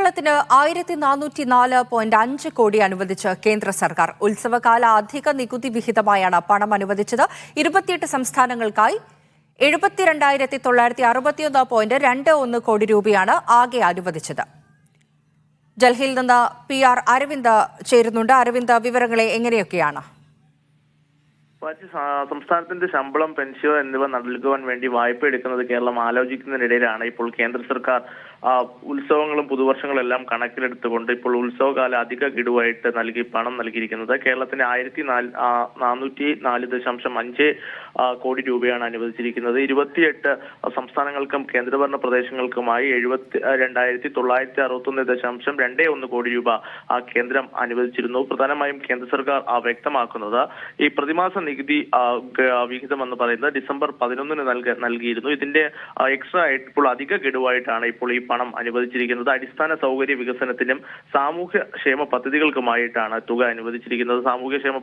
കേരളത്തിന് 1404.5 കോടി അനുവദിച്ച് കേന്ദ്ര സർക്കാർ. ഉത്സവകാല അധിക നികുതി വിഹിതമായാണ് പണം അനുവദിച്ചത്. 28 സംസ്ഥാനങ്ങൾക്കായി 72,961.21 കോടി രൂപയാണ് ആകെ അനുവദിച്ചത്. ഡൽഹിയിൽ നിന്ന് PR അരവിന്ദ് ചേരുന്നുണ്ട്. അരവിന്ദ്, വിവരങ്ങളെ എങ്ങനെയൊക്കെയാണ്? സംസ്ഥാനത്തിന്റെ ശമ്പളം, പെൻഷൻ എന്നിവ നൽകുവാൻ വേണ്ടി വായ്പ എടുക്കുന്നത് കേരളം ആലോചിക്കുന്നതിനിടയിലാണ് ഇപ്പോൾ കേന്ദ്ര സർക്കാർ ഉത്സവങ്ങളും പുതുവർഷങ്ങളും എല്ലാം കണക്കിലെടുത്തുകൊണ്ട് ഇപ്പോൾ ഉത്സവകാല അധിക ഗഡുവായിട്ട് പണം നൽകിയിരിക്കുന്നത്. കേരളത്തിന് 1404.5 കോടി രൂപയാണ് അനുവദിച്ചിരിക്കുന്നത്. 28 സംസ്ഥാനങ്ങൾക്കും കേന്ദ്രഭരണ പ്രദേശങ്ങൾക്കുമായി 72,961.21 കോടി രൂപ കേന്ദ്രം അനുവദിച്ചിരുന്നു. പ്രധാനമായും കേന്ദ്ര സർക്കാർ വ്യക്തമാക്കുന്നത് ഈ പ്രതിമാസ നികുതി വിഹിതം എന്ന് പറയുന്നത് ഡിസംബർ 11 നൽകിയിരുന്നു. ഇതിന്റെ എക്സ്ട്രാ ആയിട്ട് ഇപ്പോൾ അധിക ഗഡുവായിട്ടാണ് ഇപ്പോൾ ഈ പണം അനുവദിച്ചിരിക്കുന്നത്. അടിസ്ഥാന സൗകര്യ വികസനത്തിനും സാമൂഹ്യ ക്ഷേമ പദ്ധതികൾക്കുമായിട്ടാണ് തുക അനുവദിച്ചിരിക്കുന്നത്. സാമൂഹ്യക്ഷേമ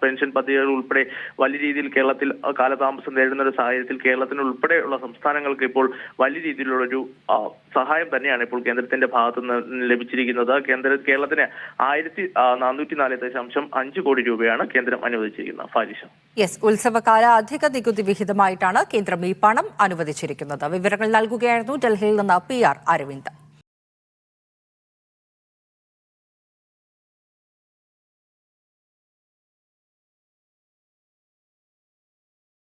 പെൻഷൻ പദ്ധതികൾ ഉൾപ്പെടെ വലിയ രീതിയിൽ കേരളത്തിൽ കാലതാമസം നേരിടുന്ന ഒരു സാഹചര്യത്തിൽ കേരളത്തിന് ഉൾപ്പെടെയുള്ള സംസ്ഥാനങ്ങൾക്ക് ഇപ്പോൾ വലിയ രീതിയിലുള്ളൊരു സഹായം തന്നെയാണ് ഇപ്പോൾ കേന്ദ്രത്തിന്റെ ഭാഗത്തു നിന്ന് ലഭിച്ചിരിക്കുന്നത്. കേരളത്തിന് 1404.5 കോടി രൂപയാണ് കേന്ദ്രം അനുവദിച്ചിരിക്കുന്നത്. ഫാരിഷ. യെസ്, ഉത്സവകാല അധിക നികുതി വിഹിതമായിട്ടാണ് കേന്ദ്രം ഈ പണം അനുവദിച്ചിരിക്കുന്നത്. വിവരങ്ങൾ നൽകുകയായിരുന്നു ഡൽഹിയിൽ നിന്ന് PR അരവിന്ദ്.